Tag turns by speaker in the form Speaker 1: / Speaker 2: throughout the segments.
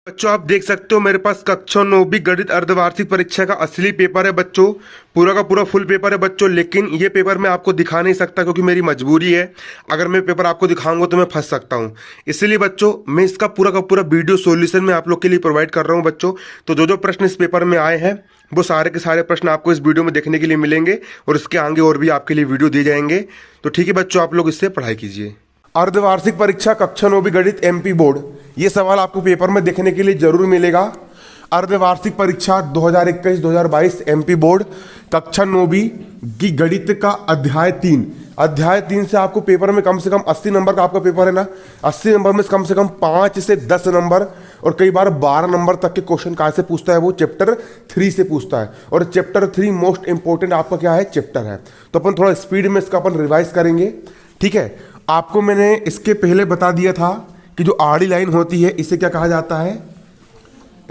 Speaker 1: बच्चों आप देख सकते हो मेरे पास कक्षा 9वीं गणित अर्धवार्षिक परीक्षा का असली पेपर है बच्चों। पूरा का पूरा फुल पेपर है बच्चों, लेकिन ये पेपर मैं आपको दिखा नहीं सकता क्योंकि मेरी मजबूरी है। अगर मैं पेपर आपको दिखाऊंगा तो मैं फंस सकता हूँ। इसलिए बच्चों मैं इसका पूरा का पूरा वीडियो सॉल्यूशन मैं आप लोग के लिए प्रोवाइड कर रहा हूँ बच्चों। तो जो जो प्रश्न इस पेपर में आए हैं वो सारे के सारे प्रश्न आपको इस वीडियो में देखने के लिए मिलेंगे और इसके आगे और भी आपके लिए वीडियो दिए जाएंगे। तो ठीक है बच्चों, आप लोग इससे पढ़ाई कीजिए। अर्धवार्षिक परीक्षा कक्षा 9वीं गणित एमपी बोर्ड, ये सवाल आपको पेपर में देखने के लिए जरूर मिलेगा। अर्धवार्षिक परीक्षा 2021-2022 एमपी बोर्ड कक्षा 9वीं की गणित का अध्याय 3 से आपको पेपर में कम से कम 80 नंबर का आपका पेपर है ना। 80 नंबर में कम से कम 5 से 10 नंबर और कई बार 12 नंबर तक के क्वेश्चन कहाँ से पूछता है, वो चैप्टर 3 से पूछता है। और चैप्टर 3 मोस्ट इंपोर्टेंट आपका क्या है, चैप्टर है। तो अपन थोड़ा स्पीड में इसका अपन रिवाइज करेंगे, ठीक है। आपको मैंने इसके पहले बता दिया था कि जो आड़ी लाइन होती है इसे क्या कहा जाता है,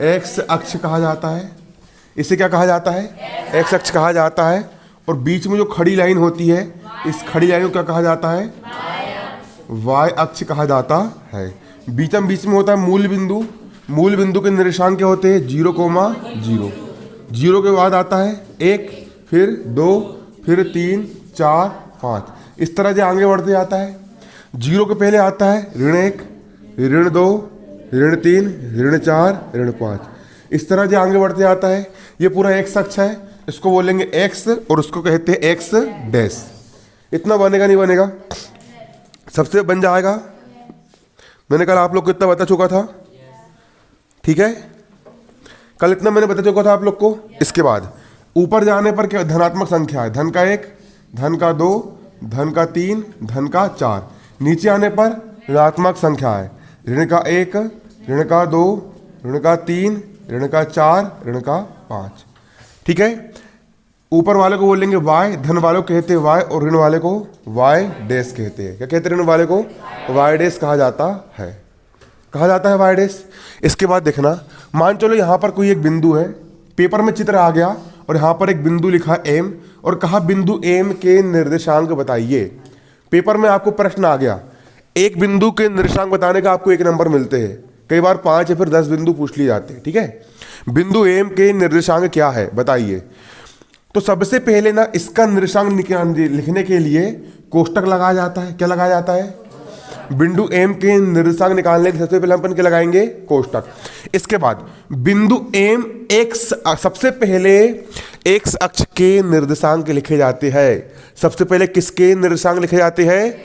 Speaker 1: एक्स अक्ष कहा जाता है। इसे क्या कहा जाता है, एक्स अक्ष कहा जाता है। और बीच में जो खड़ी लाइन होती है इस खड़ी लाइन को क्या कहा जाता है, वाई अक्ष कहा जाता है। बीच में होता है मूल बिंदु। मूल बिंदु के निर्देशांक क्या होते हैं, 0,0। 0 के बाद आता है 1, फिर 2, फिर 3, 4, 5, इस तरह से आगे बढ़ते जाता है। 0 के पहले आता है ऋण 1, ऋण 2, ऋण 3, ऋण 4, ऋण 5, इस तरह से आगे बढ़ते जाता है। ये पूरा एक्स अक्ष है, इसको बोलेंगे एक्स और उसको कहते हैं एक्स डैश। इतना बनेगा नहीं बनेगा, सबसे बन जाएगा। मैंने कल आप लोग को इतना बता चुका था, ठीक है, कल इतना मैंने बता चुका था आप लोग को। इसके बाद ऊपर जाने पर क्या धनात्मक संख्या है, धन का 1, धन का 2, धन का 3, धन का 4। नीचे आने पर ऋणात्मक संख्या है, ऋण का 1, ऋण का 2, ऋण का 3, ऋण का 4, ऋण का 5, ठीक है। ऊपर वाले को बोलेंगे वाई, धन वाले को कहते हैं वाई और ऋण वाले को वाई डैश कहते हैं। क्या कहते हैं, ऋण वाले को वाई डैश कहा जाता है, वाई डैश। इसके बाद देखना, मान चलो यहाँ पर कोई एक बिंदु है, पेपर में चित्र आ गया और यहाँ पर एक बिंदु लिखा एम और कहा बिंदु एम के निर्देशांक बताइए। पेपर में आपको प्रश्न आ गया, एक बिंदु के निर्देशांक बताने का आपको 1 नंबर मिलते हैं, कई बार 5 या फिर 10 बिंदु पूछ लिए जाते हैं, ठीक है। बिंदु एम के निर्देशांक क्या है बताइए। तो सबसे पहले ना इसका निर्देशांक लिखने के लिए कोष्टक लगाया जाता है। क्या लगाया जाता है, बिंदु एम के निर्देशांक निकालने के सबसे पहले अपन क्या लगाएंगे, कोष्टक। इसके बाद बिंदु एम एक्स, सबसे पहले एक्स अक्ष के निर्देशांक लिखे जाते हैं। सबसे पहले किसके निर्देशांक लिखे जाते हैं,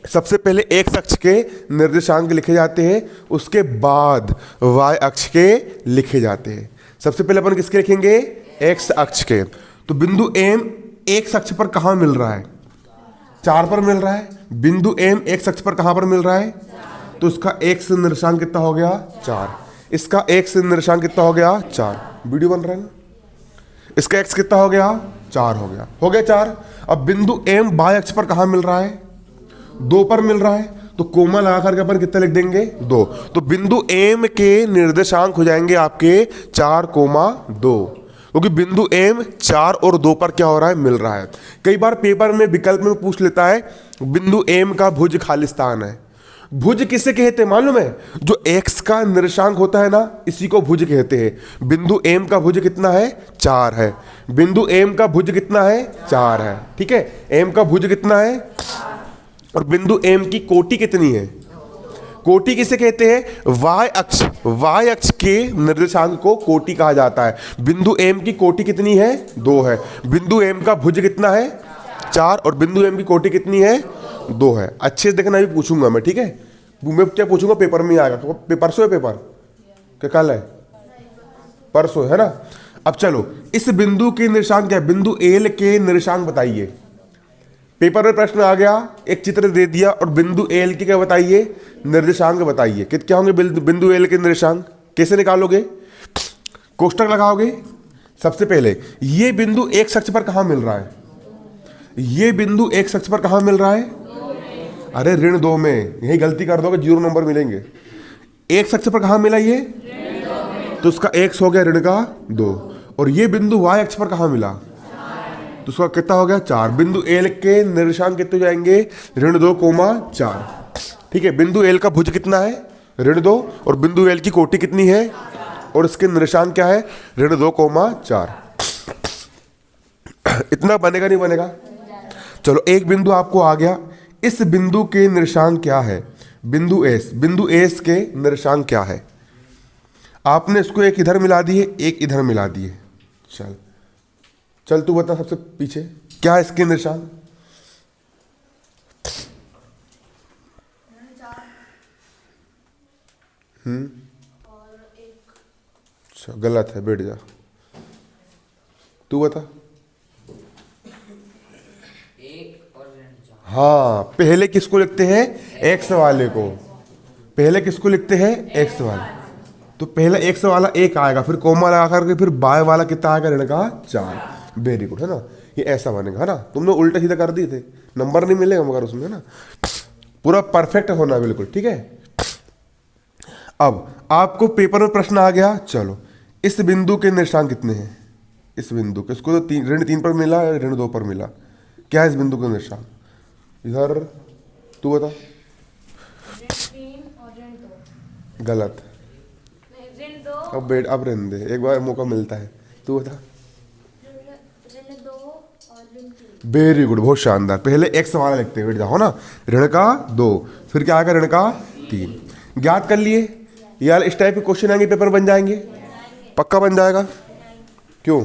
Speaker 1: सबसे पहले एक्स अक्ष के निर्देशांक लिखे जाते हैं, उसके बाद वाई अक्ष के लिखे जाते हैं। सबसे पहले अपन किसके लिखेंगे, एक्स अक्ष के। तो बिंदु एम एक्स अक्ष पर कहाँ मिल रहा है, 4 पर मिल रहा है। बिंदु एम एक्स अक्ष पर कहाँ पर मिल रहा है, तो इसका एक्स निर्देशांक कितना हो गया, 4। इसका एक्स निर्देशांक कितना हो गया, 4। वीडियो बन रहा है ना। इसका एक्स कितना हो गया, 4 हो गया 4। अब बिंदु एम वाई अक्ष पर कहाँ मिल रहा है, 2 पर मिल रहा है, तो कोमा लगा करके अपन कितना लिख देंगे, 2। तो बिंदु एम के निर्देशांक हो जाएंगे आपके 4,2, क्योंकि बिंदु एम 4 और 2 पर क्या हो रहा है, मिल रहा है। कई बार पेपर में विकल्प में पूछ लेता है बिंदु एम का भुज खाली स्थान है। भुज किसे कहते हैं मालूम है, जो एक्स का निर्देशांक होता है ना, इसी को भुज कहते हैं। बिंदु एम का भुज कितना है, 4 है। बिंदु एम का भुज कितना है, 4 है, ठीक है। एम का भुज कितना है, और बिंदु एम की कोटि कितनी है, कोटि किसे कहते हैं, वाई अक्ष के निर्देशांक को कोटि कहा जाता है। बिंदु एम की कोटि कितनी है, 2 है। बिंदु एम का भुज कितना है, 4, और बिंदु एम की कोटि कितनी है, 2 है। अच्छे से देखना, भी पूछूंगा मैं, ठीक है। मैं क्या पूछूंगा, पेपर में ही आएगा। तो परसों है पेपर, क्या कल है, परसों है ना। अब चलो, इस बिंदु के निर्देशांक क्या है, बिंदु एल के निर्देशांक बताइए। पेपर में प्रश्न आ गया, एक चित्र दे दिया और बिंदु एल के क्या बताइए, निर्देशांक बताइए। क्या होंगे बिंदु एल के निर्देशांक, कैसे निकालोगे, कोष्टक लगाओगे। सबसे पहले ये बिंदु एक्स अक्ष पर कहाँ मिल रहा है, ये बिंदु एक्स अक्ष पर कहाँ मिल रहा है, अरे ऋण 2 में। यही गलती कर दोगे, 0 नंबर मिलेंगे। एक्स अक्ष पर कहाँ मिला ये, तो उसका एक्स हो गया ऋण का 2। और ये बिंदु वाई अक्ष पर कहाँ मिला, तो उसका कितना हो गया, 4। बिंदु एल के निर्देशांक कितने जाएंगे, ऋण 2, 4, ठीक है। बिंदु एल का भुज कितना है, ऋण 2 और बिंदु एल की कोटि कितनी है और इसके निर्देशांक क्या है, ऋण 2,4। इतना बनेगा नहीं बनेगा? चलो एक बिंदु आपको आ गया, इस बिंदु के निर्देशांक क्या है, बिंदु एस, बिंदु एस के निर्देशांक क्या है। आपने इसको एक इधर मिला दिए, एक इधर मिला दिए। चल चल तू बता सबसे पीछे क्या है इसके निर्देशांक। अच्छा गलत है, बैठ जा, तू बता। हाँ, पहले किसको लिखते हैं, एक्स वाले को, पहले किसको लिखते हैं, एक्स वाला। तो पहले एक्स वाला 1 आएगा, फिर कोमा लगा करके फिर बाय वाला कितना आएगा, ऋण का 4। वेरी गुड, है ना, ये ऐसा बनेगा, है ना। तुमने उल्टा सीधा कर दिए थे, नंबर नहीं मिलेगा मगर उसमें, है ना, पूरा परफेक्ट होना बिल्कुल, ठीक है। अब आपको पेपर में प्रश्न आ गया, चलो इस बिंदु के निर्देशांक कितने हैं, इस बिंदु के, इसको तो ऋण 3 पर मिला, ऋण 2 पर मिला, क्या है इस बिंदु का निर्देशांक, इधर तू बता। गलत, अब बैठ, अब रहने दे, एक बार मौका मिलता है, तू बता। वेरी गुड, बहुत शानदार। पहले एक्स वाला लिखते हैं, बैठ जाओ ना, ऋण का 2, फिर क्या आएगा, ऋण का 3। ज्ञात कर लिए यार, इस टाइप के क्वेश्चन आएंगे पेपर बन जाएंगे, पक्का बन जाएगा, क्यों,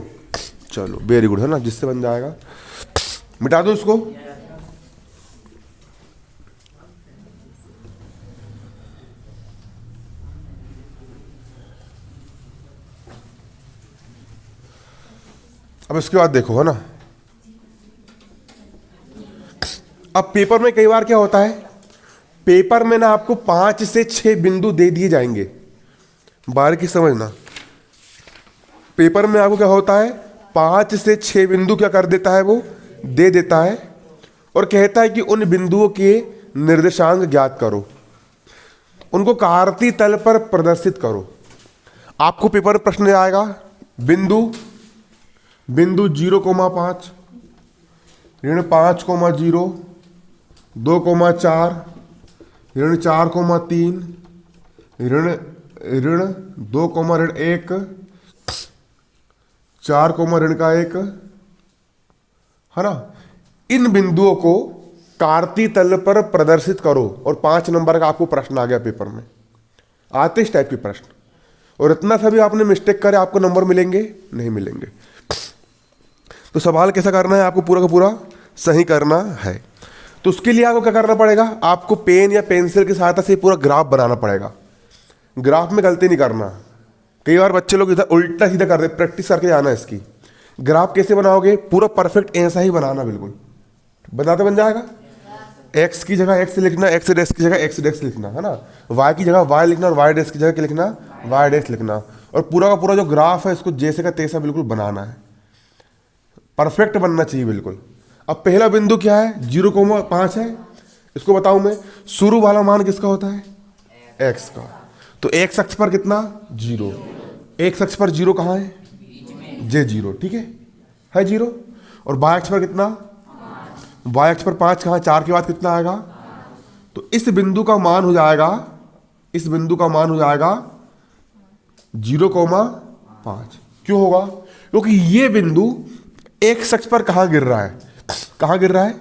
Speaker 1: चलो वेरी गुड, है ना, जिससे बन जाएगा। मिटा दो उसको, अब इसके बाद देखो, है ना, अब पेपर में कई बार क्या होता है, पेपर में ना आपको 5 से 6 बिंदु दे दिए जाएंगे, बार की समझना। पेपर में आपको क्या होता है, 5 से 6 बिंदु क्या कर देता है, वो दे देता है और कहता है कि उन बिंदुओं के निर्देशांक ज्ञात करो, उनको कार्तीय तल पर प्रदर्शित करो। आपको पेपर में प्रश्न आएगा, बिंदु 0,5, ऋण 5,0, 2,4, ऋण 4,3, ऋण 2,1, 4, ऋण का 1, है ना। इन बिंदुओं को कार्तीय तल पर प्रदर्शित करो और 5 नंबर का आपको प्रश्न आ गया पेपर में। आते इस टाइप के प्रश्न, और इतना सा भी आपने मिस्टेक करे आपको नंबर मिलेंगे नहीं मिलेंगे। तो सवाल कैसा करना है, आपको पूरा का पूरा सही करना है। तो उसके लिए आपको क्या करना पड़ेगा, आपको पेन या पेंसिल की सहायता से पूरा ग्राफ बनाना पड़ेगा। ग्राफ में गलती नहीं करना, कई बार बच्चे लोग इधर उल्टा सीधा कर दे, प्रैक्टिस करके जाना है इसकी। ग्राफ कैसे बनाओगे, पूरा परफेक्ट ऐसा ही बनाना, बिल्कुल बनाते बन जाएगा। एक्स की जगह एक्स लिखना, एक्स डैश की जगह एक्स डैश लिखना, है ना, वाई की जगह वाई लिखना और वाई डैश की जगह क्या लिखना, वाई डैश लिखना। और पूरा का पूरा जो ग्राफ है इसको जैसे का तैसा बिल्कुल बनाना है, परफेक्ट बनना चाहिए बिल्कुल। अब पहला बिंदु क्या है, 0,5 है, इसको बताऊं मैं, शुरू वाला मान किसका होता है, एक्स का। तो एक्स अक्ष पर कितना, 0, एक्स अक्ष पर 0 कहाँ है, J0, ठीक है 0। और वाई अक्ष पर कितना, वाई अक्ष पर 5 कहाँ, 4 के बाद कितना आएगा। तो इस बिंदु का मान हो जाएगा, इस बिंदु का मान हो जाएगा 0,5। क्यों होगा, क्योंकि ये बिंदु एक्स अक्ष पर कहाँ गिर रहा है, कहाँ गिर रहा है,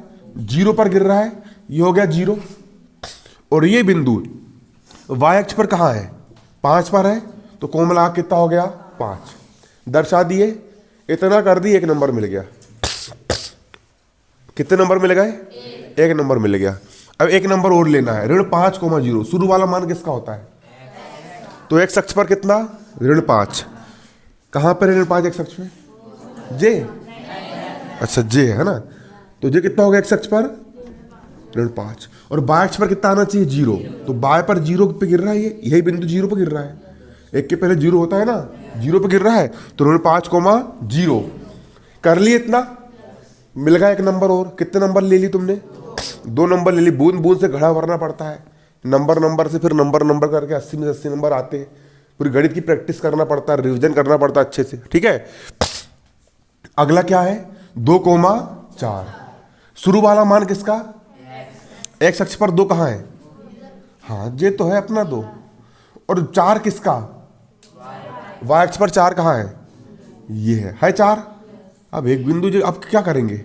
Speaker 1: 0 पर गिर रहा है, ये हो गया 0। और ये बिंदु वाई अक्ष पर कहाँ है, 5 पर है, तो कोण मिला कितना हो गया, 5। दर्शा दिए, इतना कर दिए, 1 नंबर मिल गया। कितने नंबर मिल गए, 1 नंबर मिल गया। अब 1 नंबर और लेना है, ऋण 5,0, शुरू वाला मान किसका होता है, तो एक्स अक्ष पर कितना, ऋण 5। कहाँ पर ऋण 5 एक्स अक्ष पे, जे, अच्छा जे है ना, तो जे कितना हो गया एक्स अक्ष पर, ऋण 5। और बाय अक्ष पर कितना आना चाहिए, 0, तो बाय पर 0 पे गिर रहा है, ये यही बिंदु 0 पे गिर रहा है, एक के पहले 0 होता है ना, 0 पे गिर रहा है, तो ऋण 5,0 कर लिए। इतना मिल गया 1 नंबर और। कितने नंबर ले ली तुमने, 2 नंबर ले ली। बूंद बूंद से घड़ा भरना पड़ता है, नंबर से फिर नंबर करके 80 में 80 नंबर आते हैं। पूरी गणित की प्रैक्टिस करना पड़ता है, रिविजन करना पड़ता है अच्छे से, ठीक है। अगला क्या है, 2,4, शुरू वाला मान किसका, एक्स अक्ष पर 2 कहाँ है, हाँ जे तो है अपना 2, और 4 किसका? y अक्ष पर 4 कहाँ है? ये है 4। अब एक बिंदु जो अब क्या करेंगे,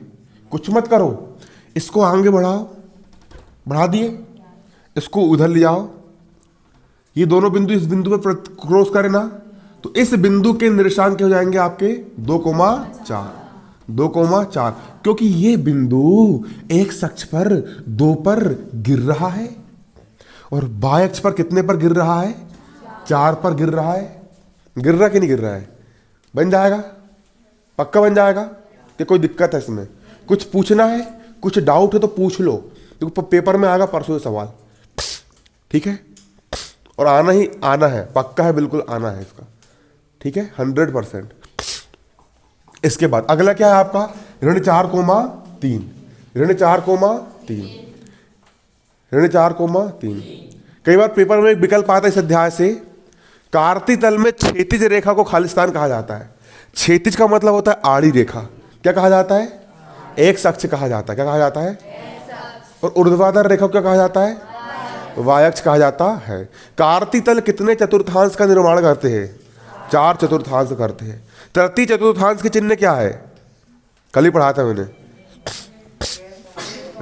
Speaker 1: कुछ मत करो, इसको आगे बढ़ाओ, बढ़ा दिए, इसको उधर ले जाओ, ये दोनों बिंदु इस बिंदु पे क्रॉस करें ना, तो इस बिंदु के निर्देशांक क्या हो जाएंगे आपके 2,4, 2,4, क्योंकि ये बिंदु एक अक्ष पर 2 पर गिर रहा है और बाय अक्ष पर कितने पर गिर रहा है? 4 पर गिर रहा है। गिर रहा कि नहीं गिर रहा है? बन जाएगा, पक्का बन जाएगा कि कोई दिक्कत है इसमें? कुछ पूछना है, कुछ डाउट है तो पूछ लो, क्योंकि पेपर में आएगा परसों ये सवाल, ठीक है? और आना ही आना है, पक्का है, बिल्कुल आना है इसका, ठीक है, 100%। इसके बाद अगला क्या है आपका? ऋण 4,3, ऋण 4,3, ऋण 4,3। कई बार पेपर में एक विकल्प आता है इस अध्याय से, कार्तीय तल में क्षैतिज रेखा को खालिस्तान कहा जाता है। क्षैतिज का मतलब होता है आड़ी रेखा, क्या कहा जाता है? एक्स अक्ष कहा जाता है। क्या कहा जाता है? और ऊर्ध्वाधर रेखा को क्या कहा जाता है? वाय अक्ष कहा जाता है। कार्तीय तल कितने चतुर्थांश का निर्माण करते हैं? 4 चतुर्थांश करते हैं। तृतीय चतुर्थांश के चिन्ह क्या है? कल ही पढ़ा था मैंने,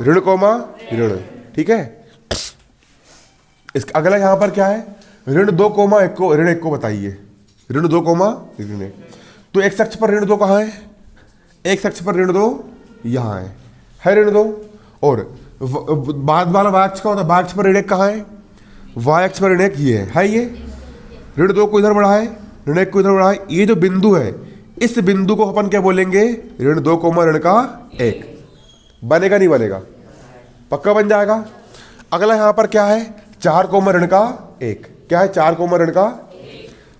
Speaker 1: ऋण कोमा ऋण, ठीक है। इसका अगला यहां पर क्या है? ऋण 2,1 को, ऋण 1 को बताइए, ऋण 2,1। तो एक्स अक्ष पर ऋण 2 कहाँ है? एक्स अक्ष पर ऋण 2 यहां है ऋण 2। और बाद वाला वाय अक्ष का होता है, वाय अक्ष पर ऋण 1 कहाँ है? वाय अक्ष पर ऋण 1 ये है ये। ऋण 2 को इधर बढ़ाए, ऋण 1 को इधर बढ़ाए, ये जो बिंदु है, इस बिंदु को अपन क्या बोलेंगे? ऋण 2 कोमा ऋण का 1। बनेगा नहीं बनेगा? पक्का बन जाएगा। अगला यहां पर क्या है? 4 कोमा ऋण का 1। क्या है? 4 कोमा ऋण का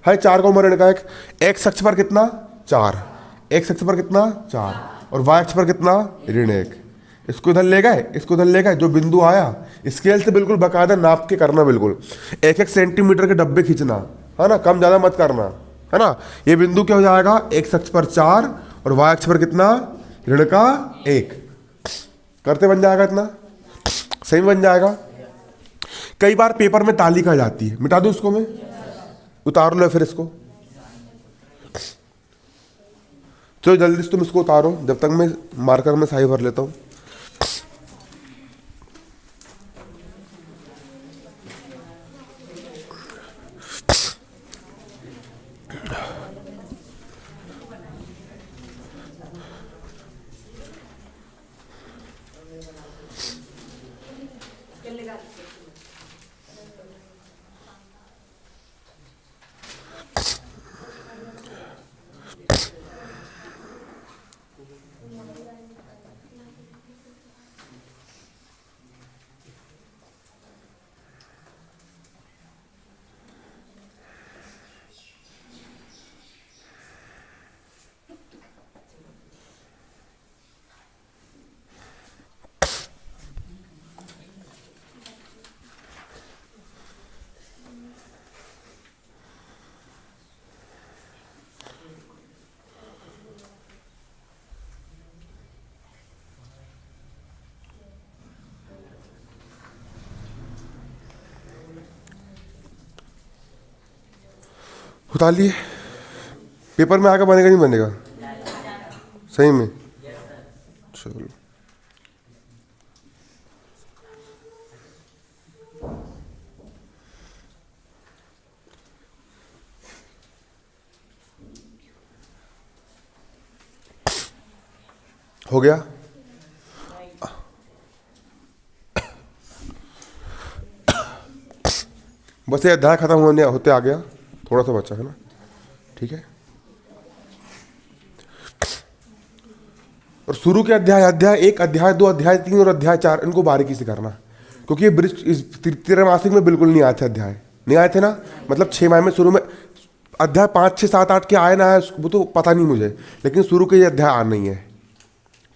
Speaker 1: है, 4 कोमा ऋण का 1। एक्स अक्ष पर कितना? 4। एक्स अक्ष पर कितना? 4। और वाय अक्ष पर कितना? ऋण 1। इसको इधर ले गए, इसको इधर ले गए, जो बिंदु आया स्केल से बिल्कुल बकायदा नाप के करना, बिल्कुल 1-1 सेंटीमीटर के डब्बे खींचना है ना, कम ज्यादा मत करना, है ना। ये बिंदु क्या हो जाएगा? एक्स अक्ष पर 4 और वाय अक्ष पर कितना? ऋण का 1। करते बन जाएगा, इतना सही बन जाएगा। कई बार पेपर में तालिका जाती है, मिटा दूं इसको मैं, उतार लो फिर इसको, चलो जल्दी से तुम इसको उतारो, जब तक मैं मार्कर में स्याही भर लेता हूं। उतार लिए। पेपर में आकर बनेगा नहीं बनेगा? सही में? चलो हो गया। बस ये अध्याय खत्म होने होते आ गया, थोड़ा सा बचा है ना, ठीक है। और शुरू के अध्याय, अध्याय 1, अध्याय 2, अध्याय 3 और अध्याय 4 इनको बारीकी से करना, क्योंकि ये ब्रिज इस त्रैमासिक में बिल्कुल नहीं आए थे अध्याय, नहीं आए थे ना, मतलब 6 माह में शुरू में अध्याय 5, 6, 7, 8 के आए ना आए वो तो पता नहीं मुझे, लेकिन शुरू के ये अध्याय आ नहीं है,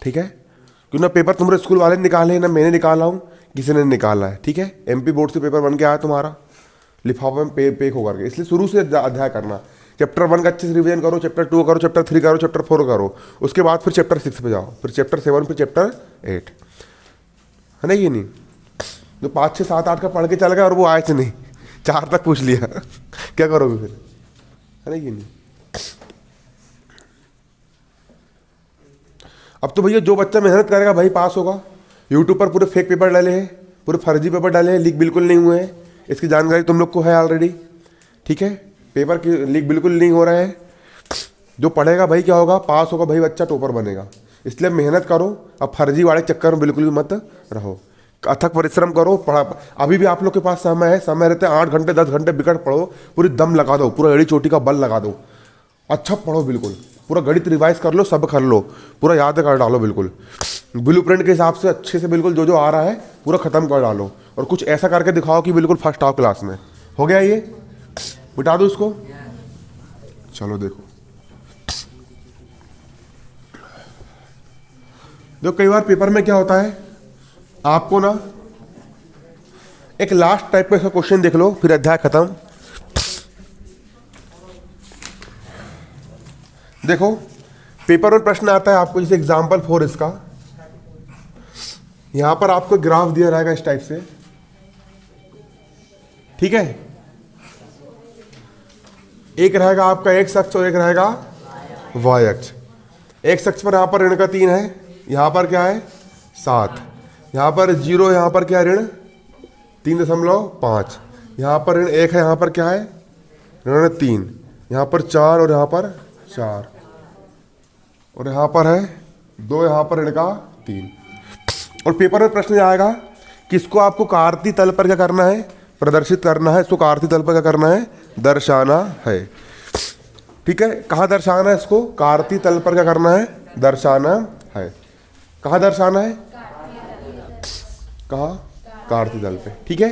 Speaker 1: ठीक है। क्यों ना पेपर तुम्हारे स्कूल वाले निकाले, ना मैंने निकाला हूँ, किसी ने निकाला है, ठीक है। MP बोर्ड से पेपर बन के आया तुम्हारा, लिफाफे में पेक होकर के, इसलिए शुरू से अध्याय करना। चैप्टर 1 का अच्छे से रिवीजन करो, चैप्टर 2 करो, चैप्टर 3 करो, चैप्टर 4 करो, उसके बाद फिर चैप्टर 6 पे जाओ, फिर चैप्टर 7, फिर चैप्टर 8, है ना। ये नहीं जो 5, 6, 7, 8 का पढ़ के चल गया और वो आए थे नहीं, 4 तक पूछ लिया क्या करोगे फिर, है ना कि नहीं। अब तो भैया जो बच्चा मेहनत करेगा भाई पास होगा। यूट्यूब पर पूरे फेक पेपर डाले हैं, पूरे फर्जी पेपर डाले हैं, लीक बिल्कुल नहीं हुए हैं, इसकी जानकारी तुम लोग को है ऑलरेडी, ठीक है। पेपर की लीक बिल्कुल नहीं हो रहा है। जो पढ़ेगा भाई क्या होगा, पास होगा भाई, बच्चा टॉपर बनेगा। इसलिए मेहनत करो, अब फर्जी वाले चक्कर में बिल्कुल भी मत रहो, अथक परिश्रम करो। पढ़ा अभी भी आप लोग के पास समय है, समय रहते हैं 8 घंटे 10 घंटे बिकट पढ़ो, पूरी दम लगा दो, पूरा एड़ी चोटी का बल लगा दो, अच्छा पढ़ो बिल्कुल, पूरा गणित रिवाइज कर लो, सब कर लो, पूरा याद कर डालो बिल्कुल, ब्लूप्रिंट के हिसाब से अच्छे से बिल्कुल जो जो आ रहा है पूरा खत्म कर डालो, और कुछ ऐसा करके दिखाओ कि बिल्कुल फर्स्ट आओ क्लास में। हो गया ये, बिठा दो इसको। चलो देखो कई बार पेपर में क्या होता है, आपको ना एक लास्ट टाइप का इसका क्वेश्चन देख लो, फिर अध्याय खत्म। देखो पेपर में प्रश्न आता है आपको, जैसे एग्जाम्पल 4 इसका, यहां पर आपको ग्राफ दिया रहेगा इस टाइप से, ठीक है। एक रहेगा आपका एक्स अक्ष और एक रहेगा वाई अक्ष। एक्स अक्ष पर यहां पर ऋण का 3 है, यहां पर क्या है 7, यहां पर 0, यहां पर क्या है ऋण 3.5, यहां पर ऋण 1 है, यहां पर क्या है ऋण 3, यहां पर 4 और यहां पर 4, और यहां पर है 2, यहां पर ऋण का 3। और पेपर में प्रश्न आएगा कि इसको आपको कार्तीय तल पर क्या करना है, प्रदर्शित करना है। इसको कार्तीय तल पर क्या करना है, दर्शाना है, ठीक है। कहाँ दर्शाना है इसको, कार्तीय तल पर क्या करना है, दर्शाना है। कहाँ दर्शाना है, कहाँ, कार्तीय तल पे, ठीक है।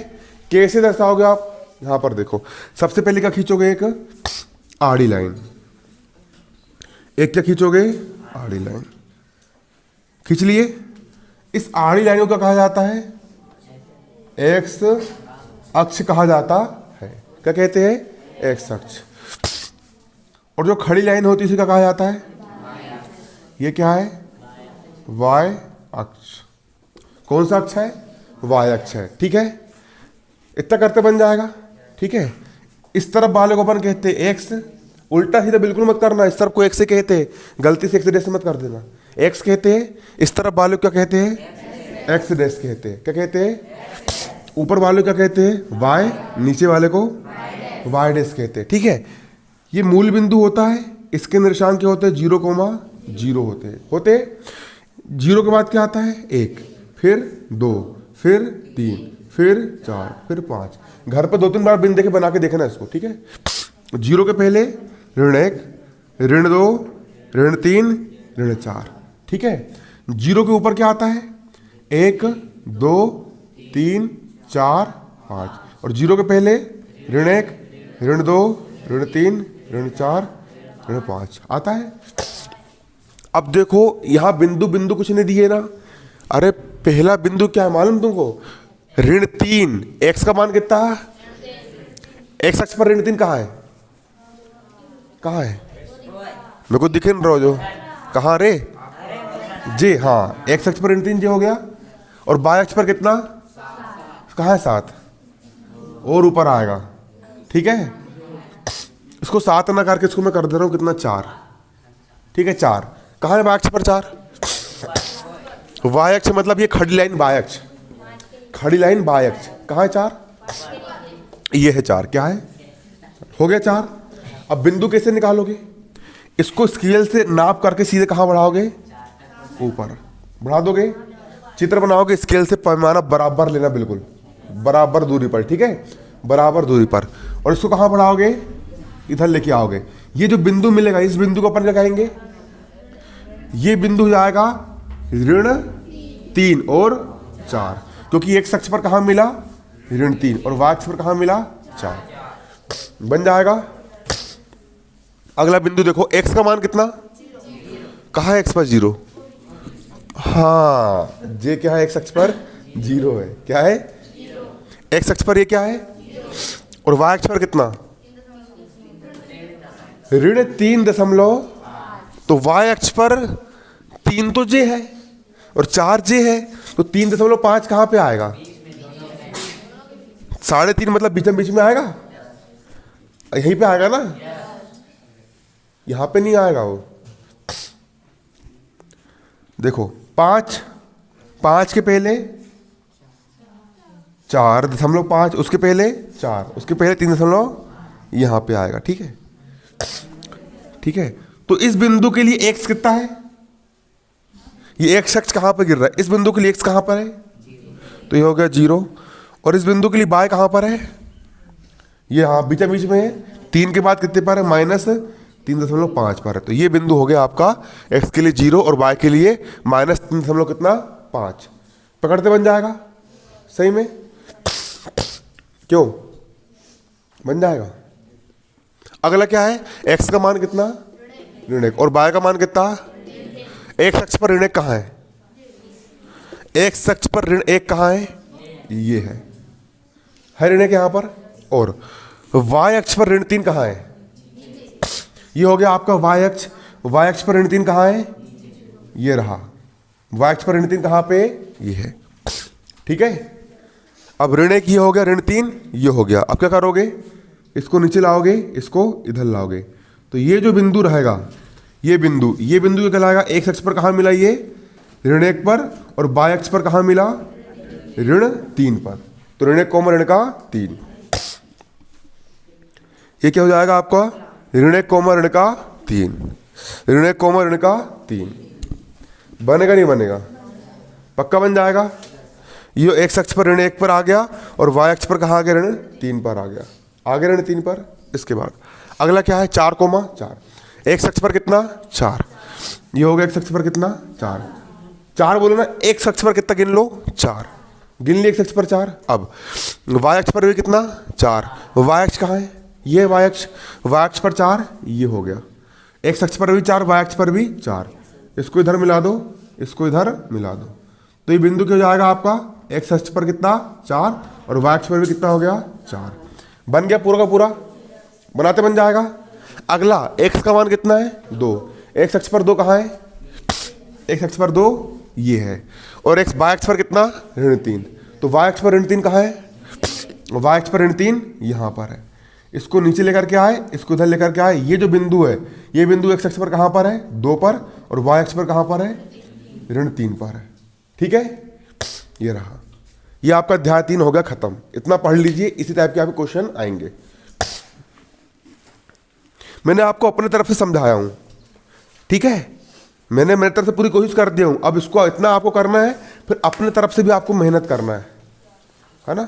Speaker 1: कैसे दर्शाओगे आप, यहां पर देखो, सबसे पहले क्या खींचोगे, एक आड़ी लाइन, एक क्या खींचोगे, आड़ी लाइन खींच लिए। इस आड़ी लाइन को क्या कहा जाता है, एक्स अक्ष कहा जाता है, क्या कहते हैं, एक्स अक्ष। और जो खड़ी लाइन होती है इसे क्या कहा जाता है, ये क्या है, वाई अक्ष। कौन सा अक्ष है, वाई अक्ष है, ठीक है। इतना करते बन जाएगा, ठीक है। इस तरफ वाले को अपन कहते हैं एक्स, उल्टा सीधा बिल्कुल मत करना, इस तरफ को एक्स से कहते हैं, गलती से एक्स डैश मत कर देना, एक्स कहते हैं। इस तरफ वाले को क्या कहते हैं, एक्स डैश कहते हैं, क्या कहते हैं। ऊपर वाले को क्या कहते हैं, वाई, नीचे वाले को वाई डैश कहते हैं, ठीक है। ये मूल बिंदु होता है, इसके निशान क्या होते हैं, 0,0 होते हैं। 0 के बाद क्या आता है, 1, फिर 2, फिर 3, फिर 4, फिर 5। घर पर 2-3 बार बिंदु के बना के देखना इसको, ठीक है। 0 के पहले ऋण 1, ऋण 2, ऋण 3, ऋण 4, ठीक है। 0 के ऊपर क्या आता है, 1, 2, 3, 4, 5, और 0 के पहले ऋण 1, ऋण 2, ऋण 3, ऋण 4, ऋण 5 आता है। अब देखो यहां बिंदु बिंदु कुछ नहीं दिए ना, अरे पहला बिंदु क्या है मालूम तुमको, ऋण 3, एक्स का मान कितना है, एक्स अक्ष पर ऋण 3 कहाँ है, कहाँ है, मेरे को दिखे नहीं रहो जो, कहाँ रे जी, हाँ एक्स अक्ष पर ऋण 3 जी हो गया, और वाई अक्ष पर कितना, कहाँ है 7, और ऊपर आएगा, ठीक है। इसको 7 ना करके इसको मैं कर दे रहा हूँ कितना, 4, ठीक है। 4 कहाँ है, वाई अक्ष पर 4, वाई अक्ष मतलब ये खड़ी लाइन वाई अक्ष, खड़ी लाइन वाई अक्ष कहाँ है, 4, ये है 4, क्या है, हो गया 4। अब बिंदु कैसे निकालोगे, इसको स्केल से नाप करके सीधे कहाँ बढ़ाओगे, ऊपर बढ़ा दोगे, चित्र बनाओगे, स्केल से पैमाना बराबर लेना, बिल्कुल बराबर दूरी पर, ठीक है, बराबर दूरी पर। और इसको कहाँ बढ़ाओगे, इधर लेके आओगे। ये जो बिंदु मिलेगा, इस बिंदु को अपन क्या कहेंगे, ये बिंदु हो जाएगा ऋण 3 और 4, क्योंकि एक अक्ष पर कहाँ मिला, ऋण 3, और वाई अक्ष पर कहाँ मिला, 4, बन जाएगा। अगला बिंदु देखो, x का मान कितना, कहाँ है x पर 0, हाँ जे क्या है, x अक्ष पर 0 है, क्या है, x अक्ष पर ये क्या है, और y अक्ष पर कितना, ऋण 3 तो y अक्ष पर 3 तो j है और 4 j है, तो 3.5 कहाँ पे आएगा, 3.5 मतलब बीच में आएगा, यहीं पे आएगा ना, यहां पे नहीं आएगा वो। देखो 5 के पहले 4.5, उसके पहले 4, उसके पहले 3 यहां पे आएगा। ठीक है, ठीक है। तो इस बिंदु के लिए x कितना है, ये एक्स अक्ष कहां पर गिर रहा है, इस बिंदु के लिए x कहां पर है, तो ये हो गया 0। और इस बिंदु के लिए y कहां पर है, ये हाँ बीच में है, 3 के बाद कितने पर है, -3.5 पर है। तो ये बिंदु हो गया आपका x के लिए 0 और y के लिए -3.5। पकड़ते बन जाएगा सही में, क्यों बन जाएगा। अगला क्या है, x का मान कितना, ऋण 1, और y का मान कितना, x अक्ष पर ऋण 1 कहाँ है, x अक्ष पर ऋण 1 कहाँ है, ये है ऋण 1 यहाँ पर। और y अक्ष पर ऋण 3 कहाँ है, ये हो गया आपका y अक्ष पर ऋण 3 कहाँ है, ये रहा y अक्ष पर ऋण 3 कहाँ पे, ये है। ठीक है, अब ऋण 1 ये हो गया, ऋण 3 ये हो गया। अब क्या करोगे, इसको नीचे लाओगे, इसको इधर लाओगे, तो ये जो बिंदु रहेगा, ये बिंदु क्या कहलाएगा, x अक्ष पर कहाँ मिला, ये ऋण 1 पर, और y अक्ष पर कहाँ मिला, ऋण 3 पर। तो ऋण 1 ऋण का 3, ये क्या हो जाएगा आपका, ऋण 1 ऋण का 3, ऋण 1 ऋण का 3। बनेगा नहीं बनेगा, पक्का बन जाएगा। ये x अक्ष पर ऋण 1 पर आ गया और y अक्ष पर कहाँ आ गया, ऋण 3 पर आ गया, आगे ऋण 3 पर। इसके बाद अगला क्या है, 4, x अक्ष पर कितना, 4, ये हो गया x अक्ष पर कितना, 4 बोलो ना, x अक्ष पर कितना गिन लो, 4 गिन ली x अक्ष पर 4। अब y अक्ष पर भी कितना, 4, y अक्ष कहाँ है, ये y अक्ष पर 4, ये हो गया x अक्ष पर भी 4, y अक्ष पर भी 4। इसको इधर मिला दो, इसको इधर मिला दो, तो ये बिंदु क्या हो जाएगा आपका, x अक्ष पर कितना, 4, और y अक्ष पर भी कितना हो गया, 4। बन गया पूरा का पूरा, बनाते बन जाएगा। अगला x का मान कितना है, 2, x अक्ष पर 2 कहाँ है, x अक्ष पर 2 ये है, और y अक्ष पर कितना, ऋण 3। तो y अक्ष पर ऋण 3 कहाँ है, y अक्ष पर ऋण 3 यहाँ पर है। इसको नीचे लेकर के आए, इसको इधर लेकर के आए, ये जो बिंदु है, ये बिंदु x अक्ष पर कहाँ पर है, 2 पर, और y अक्ष पर कहाँ पर है, ऋण 3 पर है। ठीक है, ये रहा, ये आपका अध्याय 3 हो गया खत्म। इतना पढ़ लीजिए, इसी टाइप के आपके क्वेश्चन आएंगे। मैंने आपको अपने तरफ से समझाया हूं, ठीक है, मैंने मेरी तरफ से पूरी कोशिश कर दिया हूं। अब इसको इतना आपको करना है, फिर अपने तरफ से भी आपको मेहनत करना है ना।